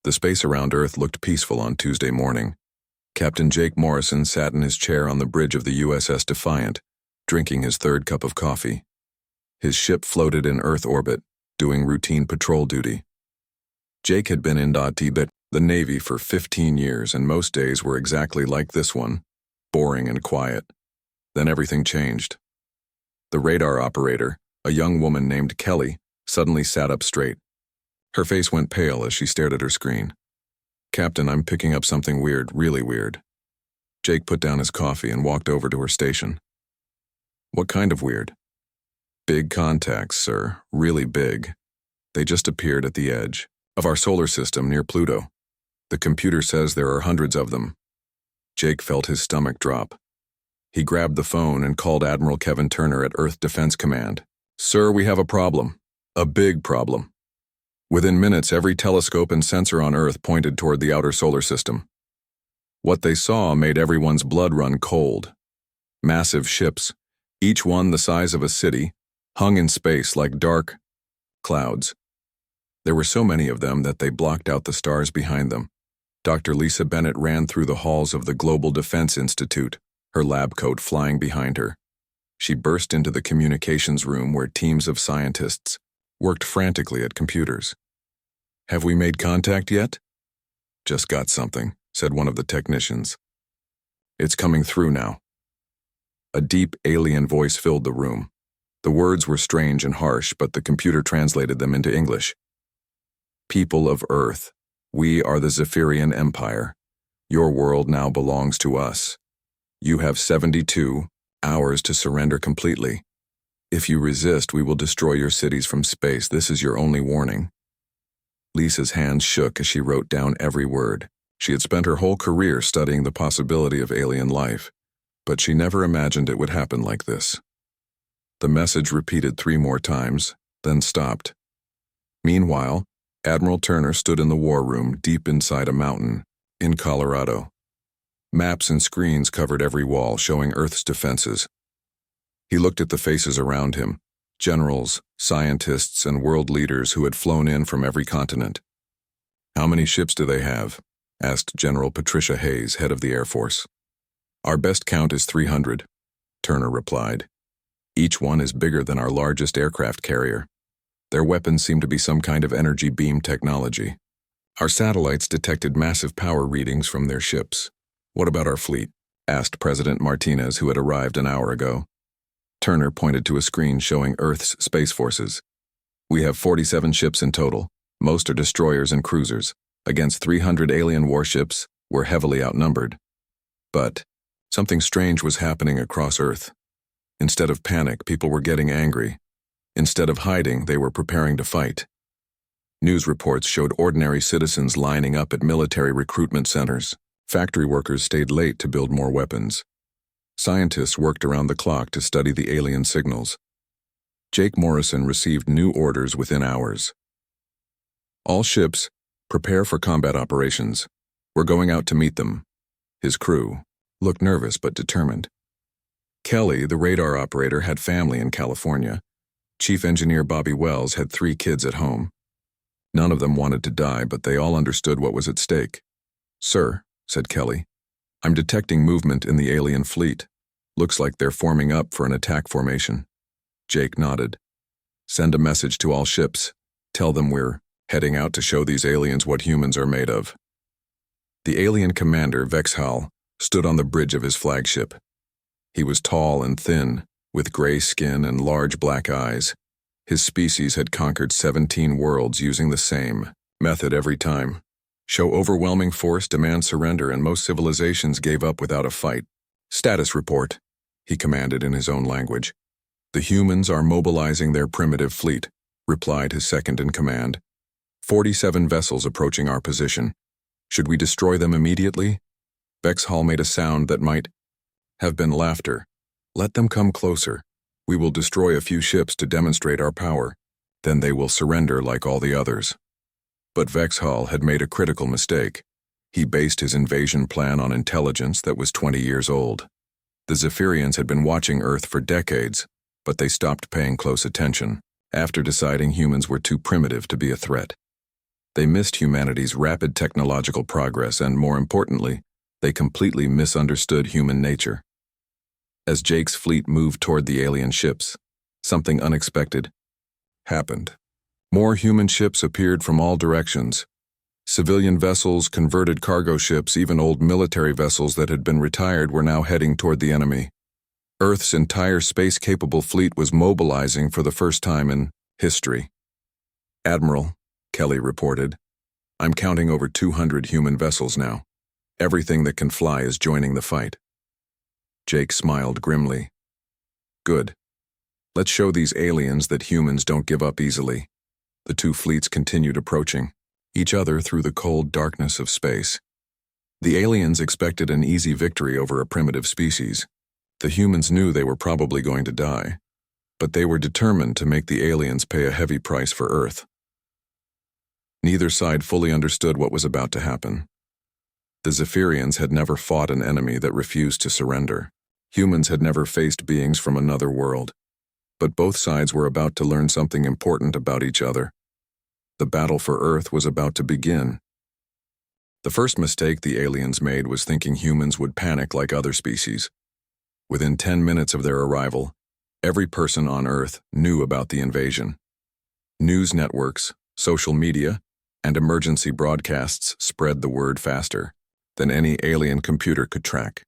The space around Earth looked peaceful on Tuesday morning. Captain Jake Morrison sat in his chair on the bridge of the USS Defiant, drinking his third cup of coffee. His ship floated in Earth orbit, doing routine patrol duty. Jake had been in the Navy for 15 years, and most days were exactly like this one, boring and quiet. Then everything changed. The radar operator, a young woman named Kelly, suddenly sat up straight. Her face went pale as she stared at her screen. "Captain, I'm picking up something weird, really weird." Jake put down his coffee and walked over to her station. "What kind of weird?" "Big contacts, sir, really big. They just appeared at the edge of our solar system near Pluto. The computer says there are hundreds of them." Jake felt his stomach drop. He grabbed the phone and called Admiral Kevin Turner at Earth Defense Command. "Sir, we have a problem. A big problem." Within minutes, every telescope and sensor on Earth pointed toward the outer solar system. What they saw made everyone's blood run cold. Massive ships, each one the size of a city, hung in space like dark clouds. There were so many of them that they blocked out the stars behind them. Dr. Lisa Bennett ran through the halls of the Global Defense Institute, her lab coat flying behind her. She burst into the communications room where teams of scientists worked frantically at computers. "Have we made contact yet?" "Just got something," said one of the technicians. "It's coming through now." A deep alien voice filled the room. The words were strange and harsh, but the computer translated them into English. "People of Earth, we are the Zephyrian Empire. Your world now belongs to us. You have 72 hours to surrender completely. If you resist, we will destroy your cities from space. This is your only warning." Lisa's hands shook as she wrote down every word. She had spent her whole career studying the possibility of alien life, but she never imagined it would happen like this. The message repeated 3 more times, then stopped. Meanwhile, Admiral Turner stood in the war room deep inside a mountain in Colorado. Maps and screens covered every wall, showing Earth's defenses. He looked at the faces around him, generals, scientists, and world leaders who had flown in from every continent. "How many ships do they have?" asked General Patricia Hayes, head of the Air Force. "Our best count is 300, Turner replied. "Each one is bigger than our largest aircraft carrier. Their weapons seem to be some kind of energy beam technology. Our satellites detected massive power readings from their ships." "What about our fleet?" asked President Martinez, who had arrived an hour ago. Turner pointed to a screen showing Earth's space forces. "We have 47 ships in total. Most are destroyers and cruisers. Against 300 alien warships, we're heavily outnumbered." But something strange was happening across Earth. Instead of panic, people were getting angry. Instead of hiding, they were preparing to fight. News reports showed ordinary citizens lining up at military recruitment centers. Factory workers stayed late to build more weapons. Scientists worked around the clock to study the alien signals. Jake Morrison received new orders within hours. "All ships, prepare for combat operations. We're going out to meet them." His crew looked nervous but determined. Kelly, the radar operator, had family in California. Chief Engineer Bobby Wells had 3 kids at home. None of them wanted to die, but they all understood what was at stake. "Sir," said Kelly, "I'm detecting movement in the alien fleet. Looks like they're forming up for an attack formation." Jake nodded. "Send a message to all ships. Tell them we're heading out to show these aliens what humans are made of." The alien commander, Vexhal, stood on the bridge of his flagship. He was tall and thin, with gray skin and large black eyes. His species had conquered 17 worlds using the same method every time. Show overwhelming force, demand surrender, and most civilizations gave up without a fight. "Status report," he commanded in his own language. "The humans are mobilizing their primitive fleet," replied his second in command. 47 vessels approaching our position. Should we destroy them immediately?" Vexhal made a sound that might have been laughter. "Let them come closer. We will destroy a few ships to demonstrate our power. Then they will surrender like all the others." But Vexhal had made a critical mistake. He based his invasion plan on intelligence that was 20 years old. The Zephyrians had been watching Earth for decades, but they stopped paying close attention after deciding humans were too primitive to be a threat. They missed humanity's rapid technological progress and, more importantly, they completely misunderstood human nature. As Jake's fleet moved toward the alien ships, something unexpected happened. More human ships appeared from all directions. Civilian vessels, converted cargo ships, even old military vessels that had been retired were now heading toward the enemy. Earth's entire space-capable fleet was mobilizing for the first time in history. "Admiral," Kelly reported, "I'm counting over 200 human vessels now. Everything that can fly is joining the fight." Jake smiled grimly. "Good. Let's show these aliens that humans don't give up easily." The two fleets continued approaching each other through the cold darkness of space. The aliens expected an easy victory over a primitive species. The humans knew they were probably going to die, but they were determined to make the aliens pay a heavy price for Earth. Neither side fully understood what was about to happen. The Zephyrians had never fought an enemy that refused to surrender. Humans had never faced beings from another world. But both sides were about to learn something important about each other. The battle for Earth was about to begin. The first mistake the aliens made was thinking humans would panic like other species. Within 10 minutes of their arrival, every person on Earth knew about the invasion. News networks, social media, and emergency broadcasts spread the word faster than any alien computer could track.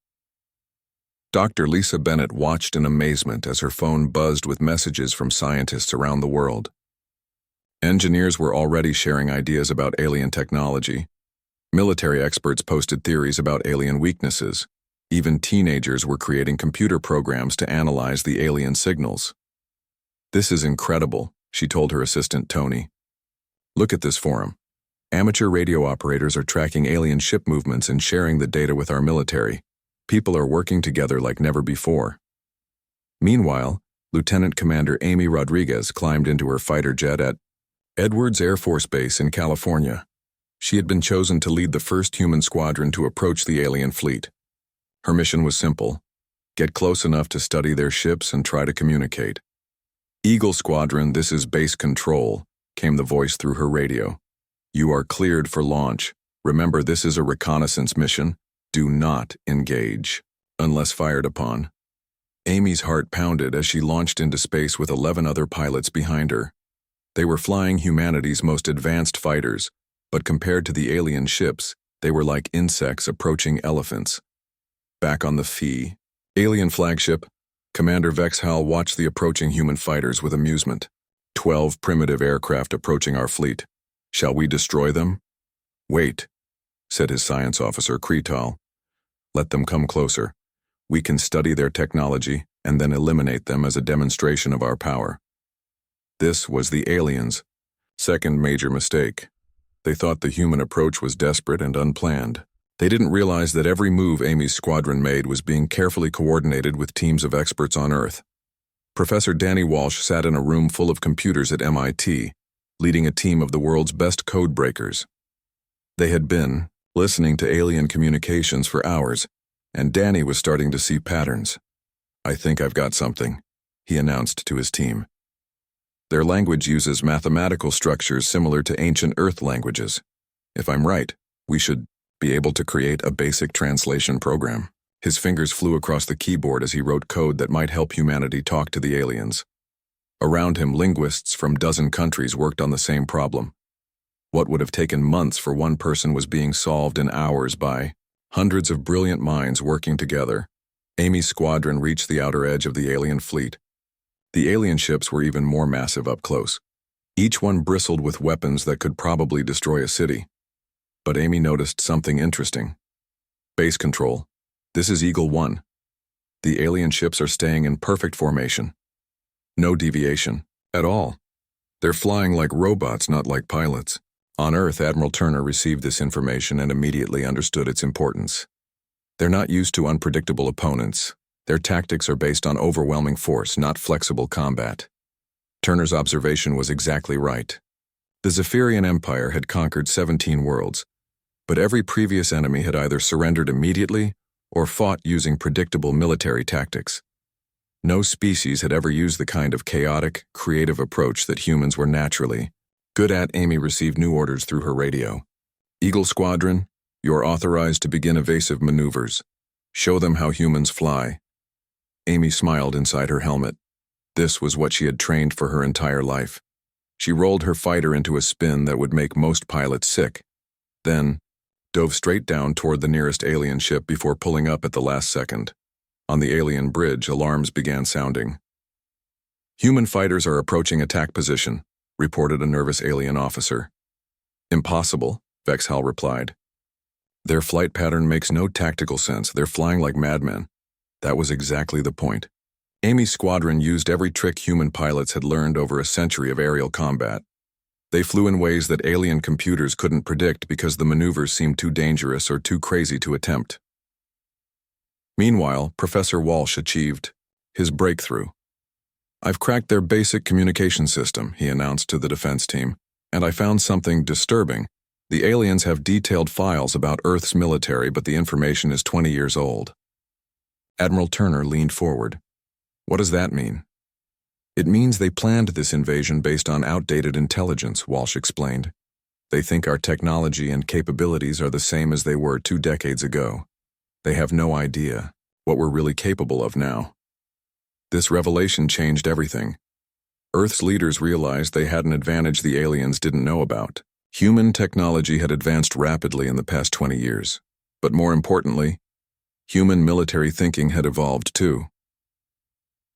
Dr. Lisa Bennett watched in amazement as her phone buzzed with messages from scientists around the world. Engineers were already sharing ideas about alien technology. Military experts posted theories about alien weaknesses. Even teenagers were creating computer programs to analyze the alien signals. "This is incredible," she told her assistant Tony. "Look at this forum. Amateur radio operators are tracking alien ship movements and sharing the data with our military. People are working together like never before." Meanwhile, Lieutenant Commander Amy Rodriguez climbed into her fighter jet at Edwards Air Force Base in California. She had been chosen to lead the first human squadron to approach the alien fleet. Her mission was simple: get close enough to study their ships and try to communicate. "Eagle Squadron, this is base control," came the voice through her radio. "You are cleared for launch. Remember, this is a reconnaissance mission. Do not engage unless fired upon." Amy's heart pounded as she launched into space with 11 other pilots behind her. They were flying humanity's most advanced fighters, but compared to the alien ships, they were like insects approaching elephants. Back on the FY alien flagship, Commander Vexhal watched the approaching human fighters with amusement. 12 primitive aircraft approaching our fleet. Shall we destroy them? "Wait," said his science officer, Kretal. "Let them come closer. We can study their technology and then eliminate them as a demonstration of our power." This was the aliens' second major mistake. They thought the human approach was desperate and unplanned. They didn't realize that every move Amy's squadron made was being carefully coordinated with teams of experts on Earth. Professor Danny Walsh sat in a room full of computers at MIT, leading a team of the world's best code breakers. They had been listening to alien communications for hours, and Danny was starting to see patterns. "I think I've got something," he announced to his team. "Their language uses mathematical structures similar to ancient Earth languages. If I'm right, we should be able to create a basic translation program." His fingers flew across the keyboard as he wrote code that might help humanity talk to the aliens. Around him, linguists from dozen countries worked on the same problem. What would have taken months for one person was being solved in hours by hundreds of brilliant minds working together. Amy's squadron reached the outer edge of the alien fleet. The alien ships were even more massive up close. Each one bristled with weapons that could probably destroy a city. But Amy noticed something interesting. "Base control. This is Eagle 1. The alien ships are staying in perfect formation. No deviation at all. They're flying like robots, not like pilots." On Earth, Admiral Turner received this information and immediately understood its importance. They're not used to unpredictable opponents. Their tactics are based on overwhelming force, not flexible combat. Turner's observation was exactly right. The Zephyrian Empire had conquered 17 worlds, but every previous enemy had either surrendered immediately or fought using predictable military tactics. No species had ever used the kind of chaotic, creative approach that humans were naturally Good at Amy received new orders through her radio. Eagle Squadron, you're authorized to begin evasive maneuvers. Show them how humans fly. Amy smiled inside her helmet. This was what she had trained for her entire life. She rolled her fighter into a spin that would make most pilots sick, then dove straight down toward the nearest alien ship before pulling up at the last second. On the alien bridge, alarms began sounding. Human fighters are approaching attack position, reported a nervous alien officer. Impossible, Vexhal replied. Their flight pattern makes no tactical sense. They're flying like madmen. That was exactly the point. Amy's squadron used every trick human pilots had learned over a century of aerial combat. They flew in ways that alien computers couldn't predict because the maneuvers seemed too dangerous or too crazy to attempt. Meanwhile, Professor Walsh achieved his breakthrough. I've cracked their basic communication system, he announced to the defense team, and I found something disturbing. The aliens have detailed files about Earth's military, but the information is 20 years old. Admiral Turner leaned forward. What does that mean? It means they planned this invasion based on outdated intelligence, Walsh explained. They think our technology and capabilities are the same as they were 2 decades ago. They have no idea what we're really capable of now. This revelation changed everything. Earth's leaders realized they had an advantage the aliens didn't know about. Human technology had advanced rapidly in the past 20 years. But more importantly, human military thinking had evolved too.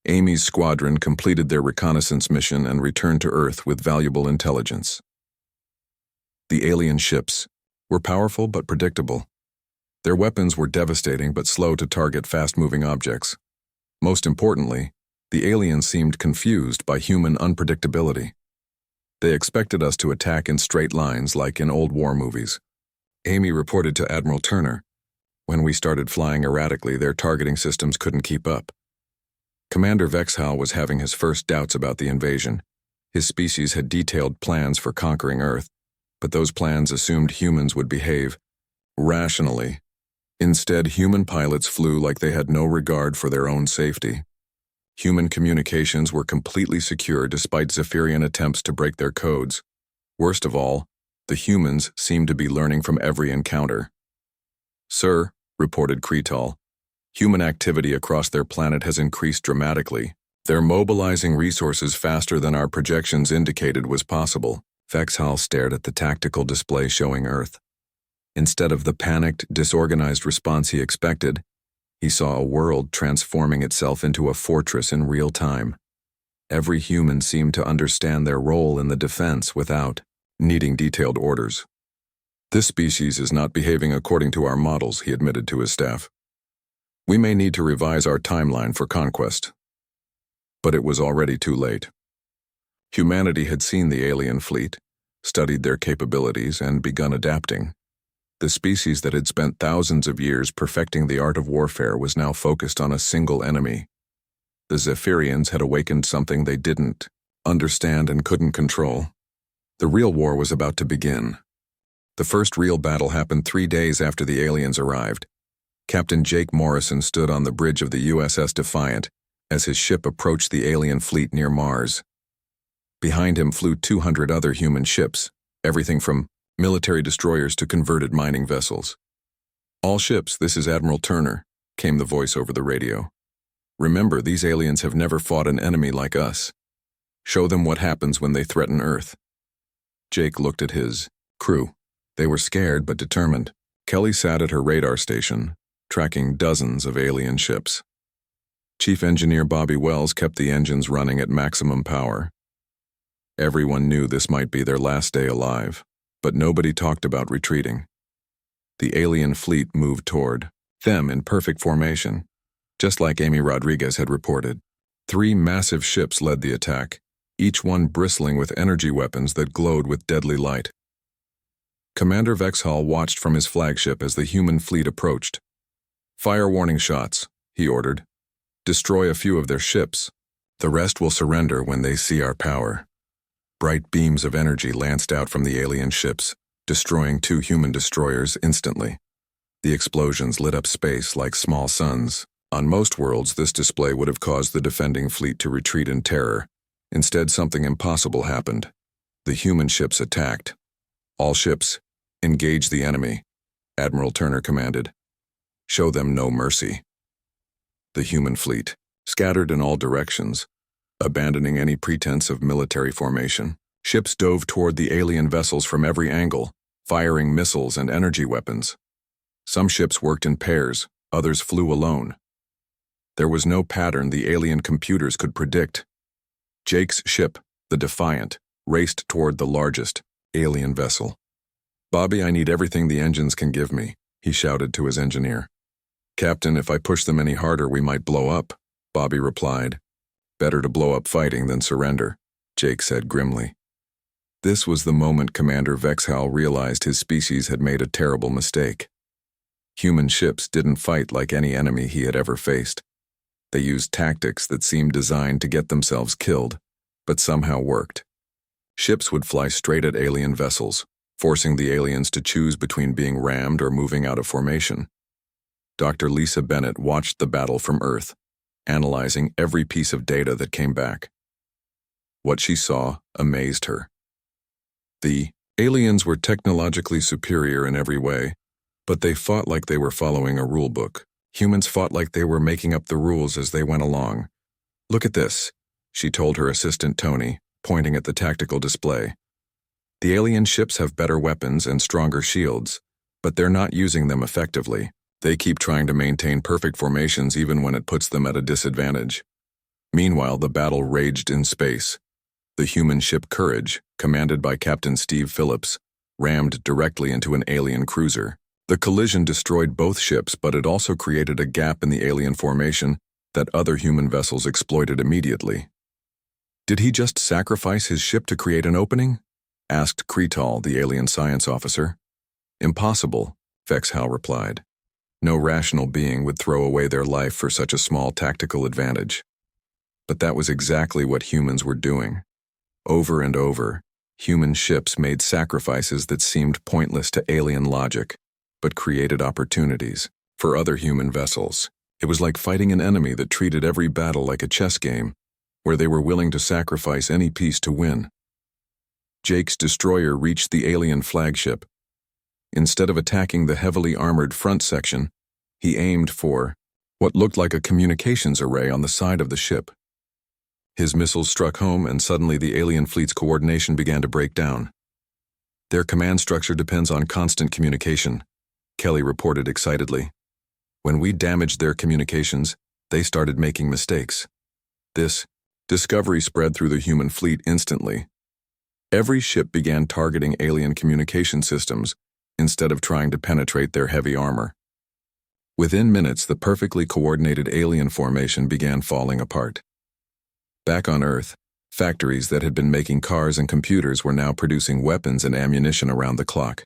Amy's squadron completed their reconnaissance mission and returned to Earth with valuable intelligence. The alien ships were powerful but predictable. Their weapons were devastating but slow to target fast-moving objects. Most importantly, the aliens seemed confused by human unpredictability. They expected us to attack in straight lines like in old war movies. Amy reported to Admiral Turner. When we started flying erratically, their targeting systems couldn't keep up. Commander Vexhal was having his first doubts about the invasion. His species had detailed plans for conquering Earth, but those plans assumed humans would behave rationally. Instead, human pilots flew like they had no regard for their own safety. Human communications were completely secure despite Zephyrian attempts to break their codes. Worst of all, the humans seemed to be learning from every encounter. Sir, reported Kretal, human activity across their planet has increased dramatically. They're mobilizing resources faster than our projections indicated was possible. Vexhal stared at the tactical display showing Earth. Instead of the panicked, disorganized response he expected, he saw a world transforming itself into a fortress in real time. Every human seemed to understand their role in the defense without needing detailed orders. This species is not behaving according to our models, he admitted to his staff. We may need to revise our timeline for conquest. But it was already too late. Humanity had seen the alien fleet, studied their capabilities, and begun adapting. The species that had spent thousands of years perfecting the art of warfare was now focused on a single enemy. The Zephyrians had awakened something they didn't understand and couldn't control. The real war was about to begin. The first real battle happened 3 days after the aliens arrived. Captain Jake Morrison stood on the bridge of the USS Defiant as his ship approached the alien fleet near Mars. Behind him flew 200 other human ships, everything from military destroyers to converted mining vessels. All ships, this is Admiral Turner, came the voice over the radio. Remember, these aliens have never fought an enemy like us. Show them what happens when they threaten Earth. Jake looked at his crew. They were scared but determined. Kelly sat at her radar station, tracking dozens of alien ships. Chief Engineer Bobby Wells kept the engines running at maximum power. Everyone knew this might be their last day alive, but nobody talked about retreating. The alien fleet moved toward them in perfect formation, just like Amy Rodriguez had reported. 3 massive ships led the attack, each one bristling with energy weapons that glowed with deadly light. Commander Vexhal watched from his flagship as the human fleet approached. Fire warning shots, he ordered. Destroy a few of their ships. The rest will surrender when they see our power. Bright beams of energy lanced out from the alien ships, destroying 2 human destroyers instantly. The explosions lit up space like small suns. On most worlds, this display would have caused the defending fleet to retreat in terror. Instead, something impossible happened. The human ships attacked. "All ships, engage the enemy," Admiral Turner commanded. "Show them no mercy." The human fleet scattered in all directions, abandoning any pretense of military formation. Ships dove toward the alien vessels from every angle, firing missiles and energy weapons. Some ships worked in pairs, others flew alone. There was no pattern the alien computers could predict. Jake's ship, the Defiant, raced toward the largest alien vessel. "Bobby, I need everything the engines can give me," he shouted to his engineer. "Captain, if I push them any harder, we might blow up," Bobby replied. "Better to blow up fighting than surrender," Jake said grimly. This was the moment Commander Vexhal realized his species had made a terrible mistake. Human ships didn't fight like any enemy he had ever faced. They used tactics that seemed designed to get themselves killed, but somehow worked. Ships would fly straight at alien vessels, forcing the aliens to choose between being rammed or moving out of formation. Dr. Lisa Bennett watched the battle from Earth, analyzing every piece of data that came back. What she saw amazed her. The aliens were technologically superior in every way, but they fought like they were following a rule book. Humans fought like they were making up the rules as they went along. "Look at this," she told her assistant Tony, pointing at the tactical display. "The alien ships have better weapons and stronger shields, but they're not using them effectively. They keep trying to maintain perfect formations even when it puts them at a disadvantage." Meanwhile, the battle raged in space. The human ship Courage, commanded by Captain Steve Phillips, rammed directly into an alien cruiser. The collision destroyed both ships, but it also created a gap in the alien formation that other human vessels exploited immediately. "Did he just sacrifice his ship to create an opening?" asked Kretal, the alien science officer. "Impossible," Vexhal replied. "No rational being would throw away their life for such a small tactical advantage." But that was exactly what humans were doing. Over and over, human ships made sacrifices that seemed pointless to alien logic, but created opportunities for other human vessels. It was like fighting an enemy that treated every battle like a chess game, where they were willing to sacrifice any piece to win. Jake's destroyer reached the alien flagship. Instead of attacking the heavily armored front section, he aimed for what looked like a communications array on the side of the ship. His missiles struck home, and suddenly the alien fleet's coordination began to break down. "Their command structure depends on constant communication," Kelly reported excitedly. "When we damaged their communications, they started making mistakes." This discovery spread through the human fleet instantly. Every ship began targeting alien communication systems instead of trying to penetrate their heavy armor. Within minutes, the perfectly coordinated alien formation began falling apart. Back on Earth, factories that had been making cars and computers were now producing weapons and ammunition around the clock.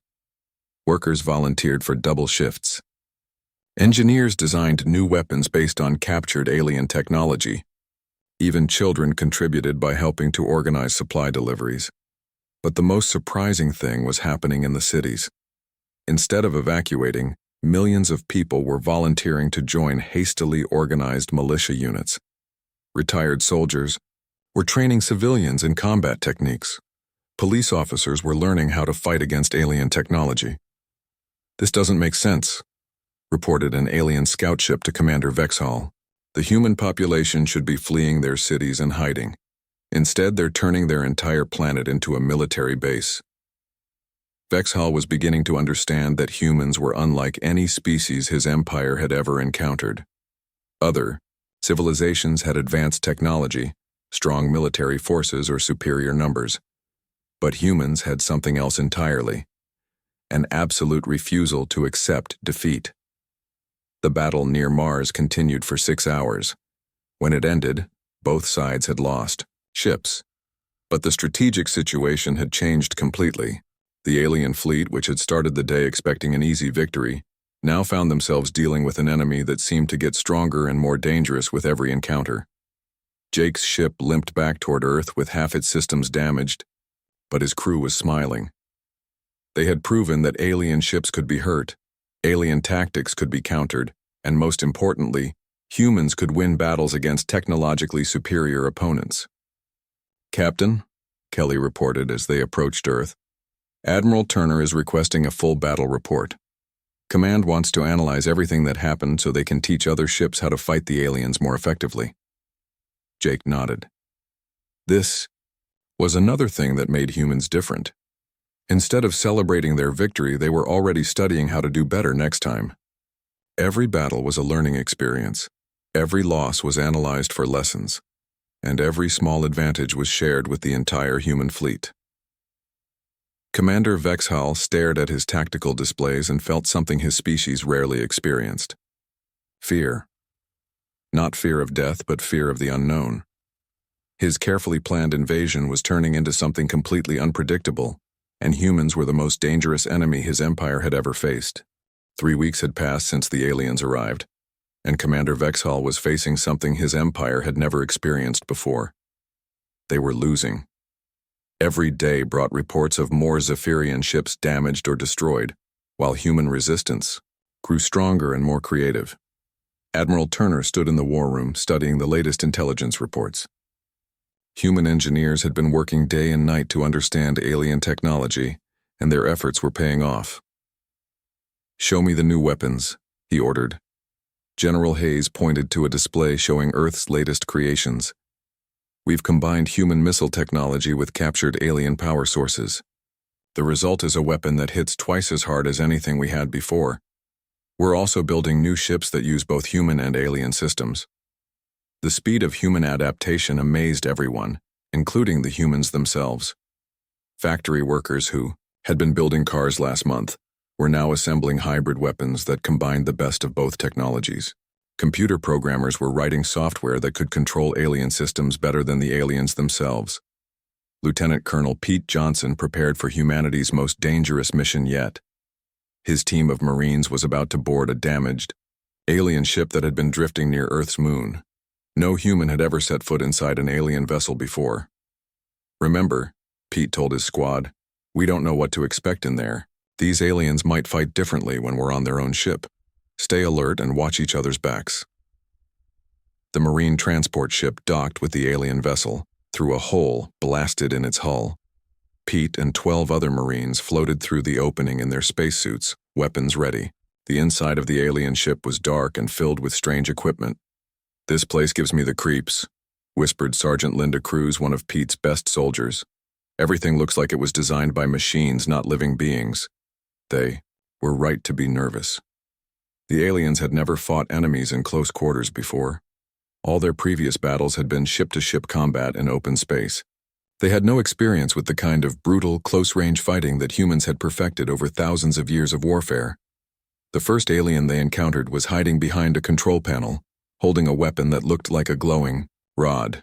Workers volunteered for double shifts. Engineers designed new weapons based on captured alien technology. Even children contributed by helping to organize supply deliveries. But the most surprising thing was happening in the cities. Instead of evacuating, millions of people were volunteering to join hastily organized militia units. Retired soldiers were training civilians in combat techniques. Police officers were learning how to fight against alien technology. "This doesn't make sense," reported an alien scout ship to Commander Vexhal. "The human population should be fleeing their cities and hiding. Instead, they're turning their entire planet into a military base." Vexhal was beginning to understand that humans were unlike any species his empire had ever encountered. Other civilizations had advanced technology, strong military forces, or superior numbers. But humans had something else entirely: an absolute refusal to accept defeat. The battle near Mars continued for 6 hours. When it ended, both sides had lost ships. But the strategic situation had changed completely. The alien fleet, which had started the day expecting an easy victory, now found themselves dealing with an enemy that seemed to get stronger and more dangerous with every encounter. Jake's ship limped back toward Earth with half its systems damaged, but his crew was smiling. They had proven that alien ships could be hurt, alien tactics could be countered, and most importantly, humans could win battles against technologically superior opponents. "Captain?" Kelly reported as they approached Earth. Admiral Turner is requesting a full battle report. Command wants to analyze everything that happened so they can teach other ships how to fight the aliens more effectively. Jake nodded. This was another thing that made humans different. Instead of celebrating their victory, they were already studying how to do better next time. Every battle was a learning experience. Every loss was analyzed for lessons. And every small advantage was shared with the entire human fleet. Commander Vexhall stared at his tactical displays and felt something his species rarely experienced. Fear. Not fear of death, but fear of the unknown. His carefully planned invasion was turning into something completely unpredictable, and humans were the most dangerous enemy his empire had ever faced. 3 weeks had passed since the aliens arrived, and Commander Vexhall was facing something his empire had never experienced before. They were losing. Every day brought reports of more Zephyrian ships damaged or destroyed, while human resistance grew stronger and more creative. Admiral Turner stood in the war room studying the latest intelligence reports. Human engineers had been working day and night to understand alien technology, and their efforts were paying off. "Show me the new weapons," he ordered. General Hayes pointed to a display showing Earth's latest creations. "We've combined human missile technology with captured alien power sources. The result is a weapon that hits twice as hard as anything we had before. We're also building new ships that use both human and alien systems." The speed of human adaptation amazed everyone, including the humans themselves. Factory workers who had been building cars last month were now assembling hybrid weapons that combined the best of both technologies. Computer programmers were writing software that could control alien systems better than the aliens themselves. Lieutenant Colonel Pete Johnson prepared for humanity's most dangerous mission yet. His team of Marines was about to board a damaged alien ship that had been drifting near Earth's moon. No human had ever set foot inside an alien vessel before. "Remember," Pete told his squad, "we don't know what to expect in there. These aliens might fight differently when we're on their own ship. Stay alert and watch each other's backs." The Marine transport ship docked with the alien vessel, through a hole blasted in its hull. Pete and 12 other Marines floated through the opening in their spacesuits, weapons ready. The inside of the alien ship was dark and filled with strange equipment. "This place gives me the creeps," whispered Sergeant Linda Cruz, one of Pete's best soldiers. "Everything looks like it was designed by machines, not living beings." They were right to be nervous. The aliens had never fought enemies in close quarters before. All their previous battles had been ship-to-ship combat in open space. They had no experience with the kind of brutal, close-range fighting that humans had perfected over thousands of years of warfare. The first alien they encountered was hiding behind a control panel, holding a weapon that looked like a glowing rod.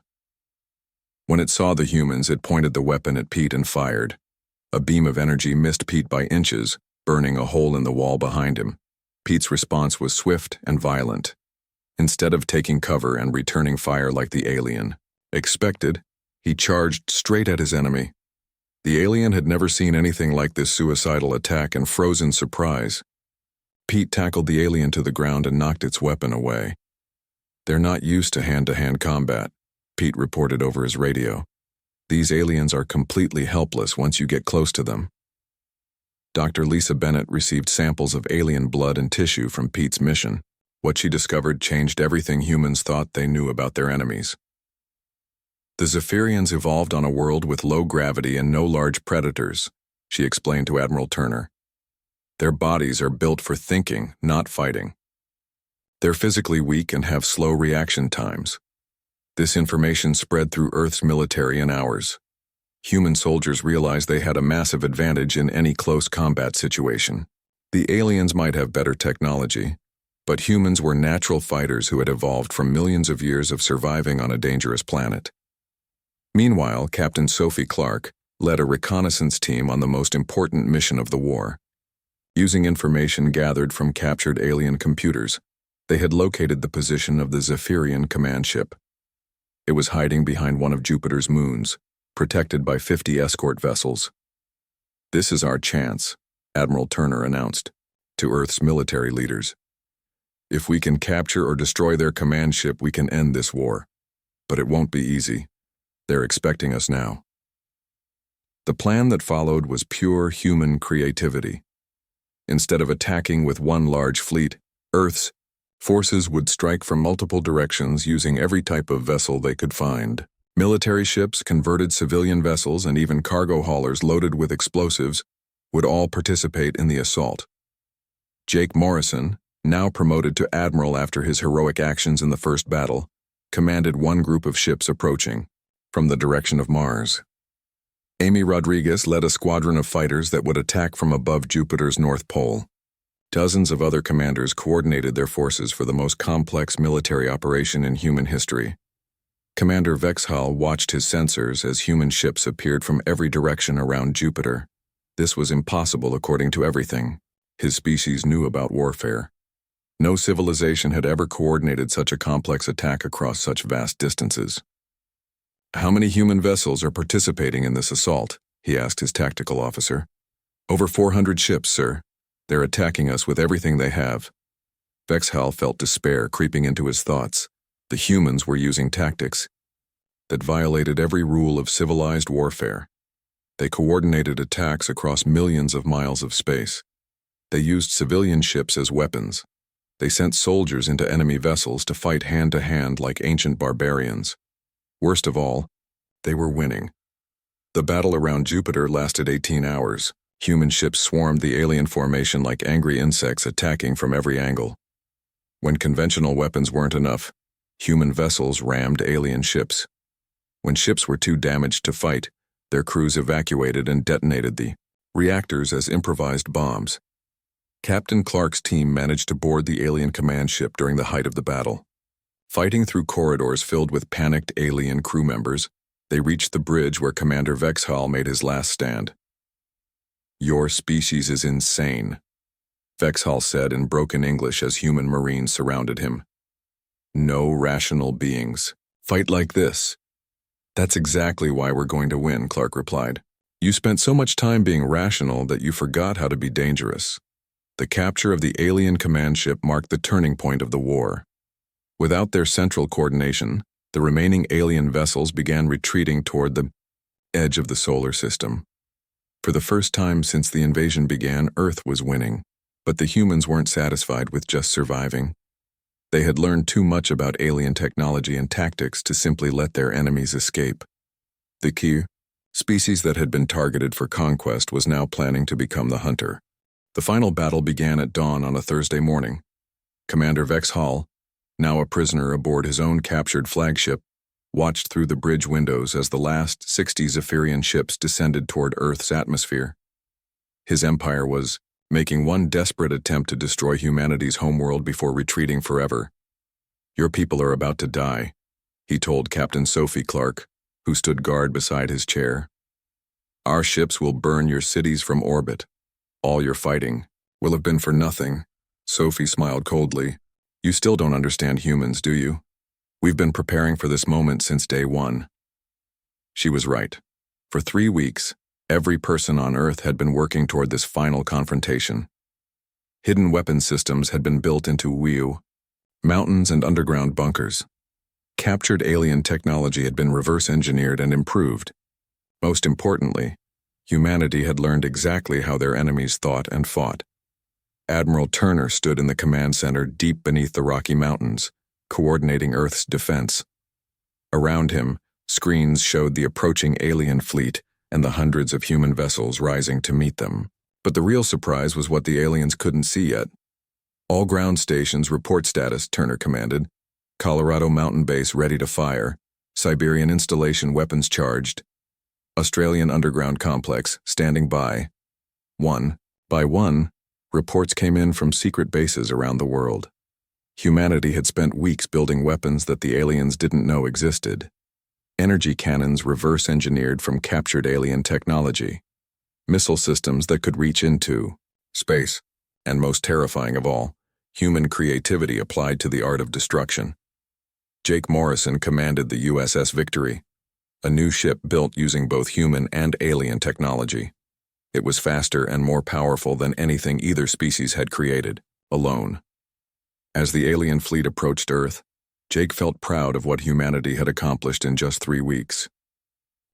When it saw the humans, it pointed the weapon at Pete and fired. A beam of energy missed Pete by inches, burning a hole in the wall behind him. Pete's response was swift and violent. Instead of taking cover and returning fire like the alien expected, he charged straight at his enemy. The alien had never seen anything like this suicidal attack and froze in surprise. Pete tackled the alien to the ground and knocked its weapon away. "They're not used to hand-to-hand combat," Pete reported over his radio. "These aliens are completely helpless once you get close to them." Dr. Lisa Bennett received samples of alien blood and tissue from Pete's mission. What she discovered changed everything humans thought they knew about their enemies. "The Zephyrians evolved on a world with low gravity and no large predators," she explained to Admiral Turner. "Their bodies are built for thinking, not fighting. They're physically weak and have slow reaction times. This information spread through Earth's military in hours. Human soldiers realized they had a massive advantage in any close combat situation. The aliens might have better technology, but humans were natural fighters who had evolved from millions of years of surviving on a dangerous planet." Meanwhile, Captain Sophie Clark led a reconnaissance team on the most important mission of the war. Using information gathered from captured alien computers, they had located the position of the Zephyrian command ship. It was hiding behind one of Jupiter's moons, protected by 50 escort vessels. "This is our chance," Admiral Turner announced to Earth's military leaders. "If we can capture or destroy their command ship, we can end this war. But it won't be easy. They're expecting us now." The plan that followed was pure human creativity. Instead of attacking with one large fleet, Earth's forces would strike from multiple directions using every type of vessel they could find. Military ships, converted civilian vessels, and even cargo haulers loaded with explosives would all participate in the assault. Jake Morrison, now promoted to admiral after his heroic actions in the first battle, commanded one group of ships approaching from the direction of Mars. Amy Rodriguez led a squadron of fighters that would attack from above Jupiter's North Pole. Dozens of other commanders coordinated their forces for the most complex military operation in human history. Commander Vexhal watched his sensors as human ships appeared from every direction around Jupiter. This was impossible according to everything his species knew about warfare. No civilization had ever coordinated such a complex attack across such vast distances. "How many human vessels are participating in this assault?" he asked his tactical officer. "Over 400 ships, sir. They're attacking us with everything they have." Vexhal felt despair creeping into his thoughts. The humans were using tactics that violated every rule of civilized warfare. They coordinated attacks across millions of miles of space. They used civilian ships as weapons. They sent soldiers into enemy vessels to fight hand-to-hand like ancient barbarians. Worst of all, they were winning. The battle around Jupiter lasted 18 hours. Human ships swarmed the alien formation like angry insects attacking from every angle. When conventional weapons weren't enough, human vessels rammed alien ships. When ships were too damaged to fight, their crews evacuated and detonated the reactors as improvised bombs. Captain Clark's team managed to board the alien command ship during the height of the battle. Fighting through corridors filled with panicked alien crew members, they reached the bridge where Commander Vexhal made his last stand. "Your species is insane," Vexhal said in broken English as human marines surrounded him. "No rational beings fight like this." "That's exactly why we're going to win," Clark replied. "You spent so much time being rational that you forgot how to be dangerous." The capture of the alien command ship marked the turning point of the war. Without their central coordination, the remaining alien vessels began retreating toward the edge of the solar system. For the first time since the invasion began, Earth was winning, but the humans weren't satisfied with just surviving. They had learned too much about alien technology and tactics to simply let their enemies escape. The key species that had been targeted for conquest was now planning to become the hunter. The final battle began at dawn on a Thursday morning. Commander Vexhal, now a prisoner aboard his own captured flagship, watched through the bridge windows as the last 60 Zephyrian ships descended toward Earth's atmosphere. His empire was making one desperate attempt to destroy humanity's homeworld before retreating forever. "Your people are about to die," he told Captain Sophie Clark, who stood guard beside his chair. "Our ships will burn your cities from orbit. All your fighting will have been for nothing." Sophie smiled coldly. "You still don't understand humans, do you? We've been preparing for this moment since day one." She was right. For 3 weeks, every person on Earth had been working toward this final confrontation. Hidden weapon systems had been built into mountains and underground bunkers. Captured alien technology had been reverse-engineered and improved. Most importantly, humanity had learned exactly how their enemies thought and fought. Admiral Turner stood in the command center deep beneath the Rocky Mountains, coordinating Earth's defense. Around him, screens showed the approaching alien fleet and the hundreds of human vessels rising to meet them. But the real surprise was what the aliens couldn't see yet. "All ground stations report status," Turner commanded. "Colorado Mountain Base ready to fire. Siberian installation weapons charged. Australian underground complex standing by." One by one, reports came in from secret bases around the world. Humanity had spent weeks building weapons that the aliens didn't know existed. Energy cannons reverse-engineered from captured alien technology. Missile systems that could reach into space. And most terrifying of all, human creativity applied to the art of destruction. Jake Morrison commanded the USS Victory, a new ship built using both human and alien technology. It was faster and more powerful than anything either species had created, alone. As the alien fleet approached Earth, Jake felt proud of what humanity had accomplished in just 3 weeks.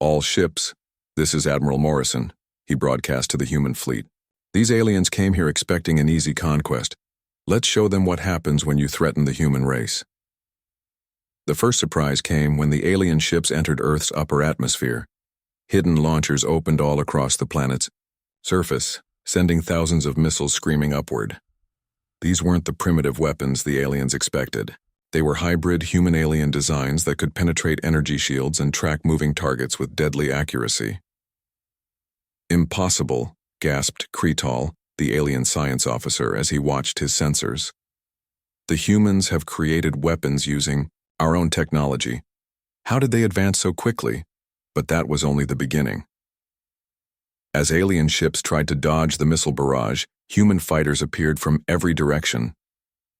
All ships, "This is Admiral Morrison," he broadcast to the human fleet. "These aliens came here expecting an easy conquest. Let's show them what happens when you threaten the human race." The first surprise came when the alien ships entered Earth's upper atmosphere. Hidden launchers opened all across the planet's surface, sending thousands of missiles screaming upward. These weren't the primitive weapons the aliens expected. They were hybrid human-alien designs that could penetrate energy shields and track moving targets with deadly accuracy. "Impossible," gasped Kretal, the alien science officer, as he watched his sensors. "The humans have created weapons using our own technology. How did they advance so quickly?" But that was only the beginning. As alien ships tried to dodge the missile barrage, human fighters appeared from every direction.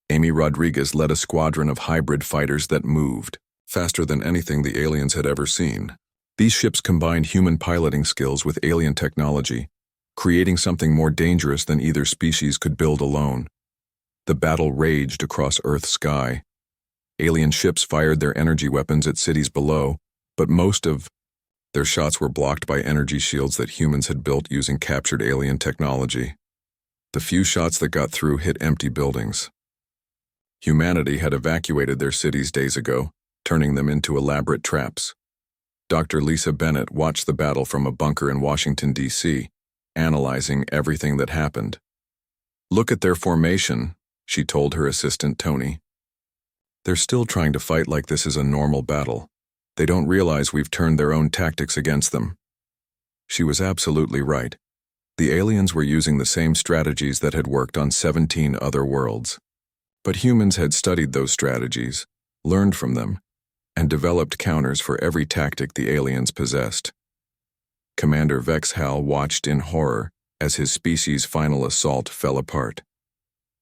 Amy Rodriguez led a squadron of hybrid fighters that moved faster than anything the aliens had ever seen. These ships combined human piloting skills with alien technology, creating something more dangerous than either species could build alone. The battle raged across Earth's sky. Alien ships fired their energy weapons at cities below, but most of their shots were blocked by energy shields that humans had built using captured alien technology. The few shots that got through hit empty buildings. Humanity had evacuated their cities days ago, turning them into elaborate traps. Dr. Lisa Bennett watched the battle from a bunker in Washington, D.C., analyzing everything that happened. "Look at their formation," she told her assistant Tony. "They're still trying to fight like this is a normal battle. They don't realize we've turned their own tactics against them." She was absolutely right. The aliens were using the same strategies that had worked on 17 other worlds. But humans had studied those strategies, learned from them, and developed counters for every tactic the aliens possessed. Commander Vexhal watched in horror as his species' final assault fell apart.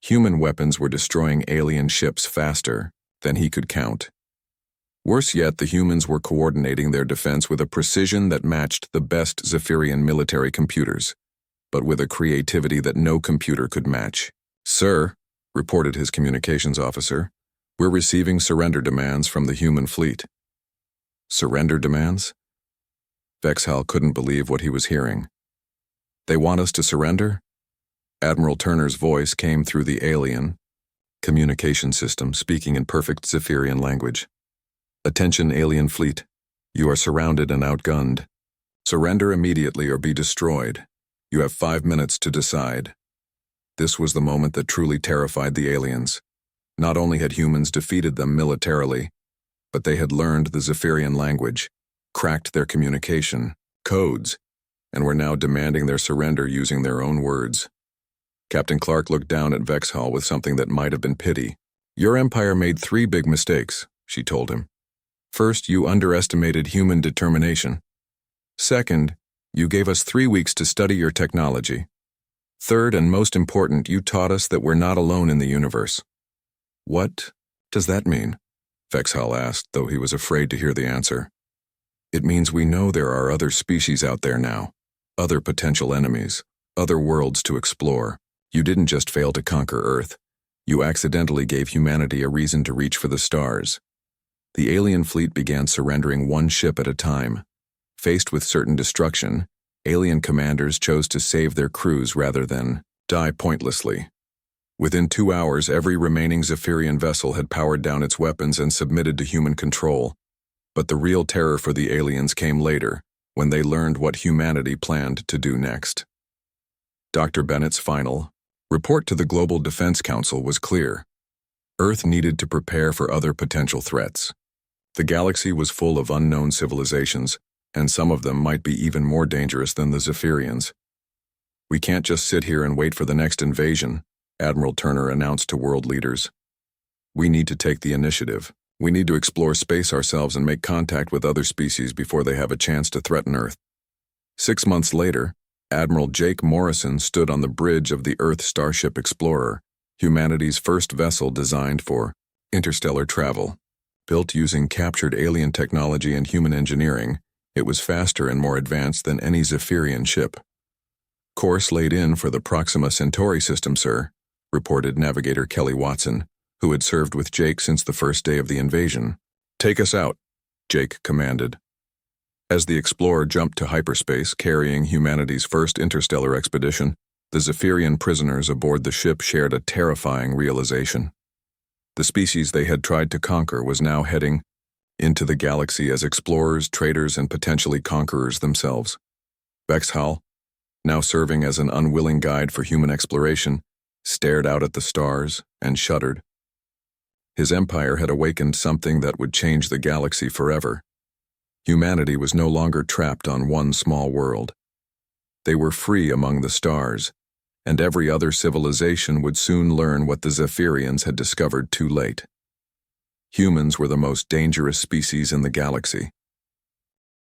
Human weapons were destroying alien ships faster than he could count. Worse yet, the humans were coordinating their defense with a precision that matched the best Zephyrian military computers, but with a creativity that no computer could match. "Sir," reported his communications officer, "we're receiving surrender demands from the human fleet." "Surrender demands?" Vexhal couldn't believe what he was hearing. "They want us to surrender?" Admiral Turner's voice came through the alien communication system, speaking in perfect Zephyrian language. "Attention, alien fleet. You are surrounded and outgunned. Surrender immediately or be destroyed. You have 5 minutes to decide." This was the moment that truly terrified the aliens. Not only had humans defeated them militarily, but they had learned the Zephyrian language, cracked their communication codes, and were now demanding their surrender using their own words. Captain Clark looked down at Vexhal with something that might have been pity. "Your empire made 3 big mistakes," she told him. "First, you underestimated human determination. Second, you gave us 3 weeks to study your technology. Third, and most important, you taught us that we're not alone in the universe." "What does that mean?" Vexhal asked, though he was afraid to hear the answer. "It means we know there are other species out there now, other potential enemies, other worlds to explore. You didn't just fail to conquer Earth. You accidentally gave humanity a reason to reach for the stars." The alien fleet began surrendering one ship at a time. Faced with certain destruction, alien commanders chose to save their crews rather than die pointlessly. Within 2 hours, every remaining Zephyrian vessel had powered down its weapons and submitted to human control. But the real terror for the aliens came later, when they learned what humanity planned to do next. Dr. Bennett's final report to the Global Defense Council was clear. Earth needed to prepare for other potential threats. The galaxy was full of unknown civilizations, and some of them might be even more dangerous than the Zephyrians. "We can't just sit here and wait for the next invasion," Admiral Turner announced to world leaders. "We need to take the initiative. We need to explore space ourselves and make contact with other species before they have a chance to threaten Earth." 6 months later, Admiral Jake Morrison stood on the bridge of the Earth Starship Explorer, humanity's first vessel designed for interstellar travel. Built using captured alien technology and human engineering, it was faster and more advanced than any Zephyrian ship. "Course laid in for the Proxima Centauri system, sir," reported Navigator Kelly Watson, who had served with Jake since the first day of the invasion. "Take us out," Jake commanded. As the explorer jumped to hyperspace carrying humanity's first interstellar expedition, the Zephyrian prisoners aboard the ship shared a terrifying realization. The species they had tried to conquer was now heading into the galaxy as explorers, traders, and potentially conquerors themselves. Bexhal, now serving as an unwilling guide for human exploration, stared out at the stars and shuddered. His empire had awakened something that would change the galaxy forever. Humanity was no longer trapped on one small world. They were free among the stars, and every other civilization would soon learn what the Zephyrians had discovered too late. Humans were the most dangerous species in the galaxy.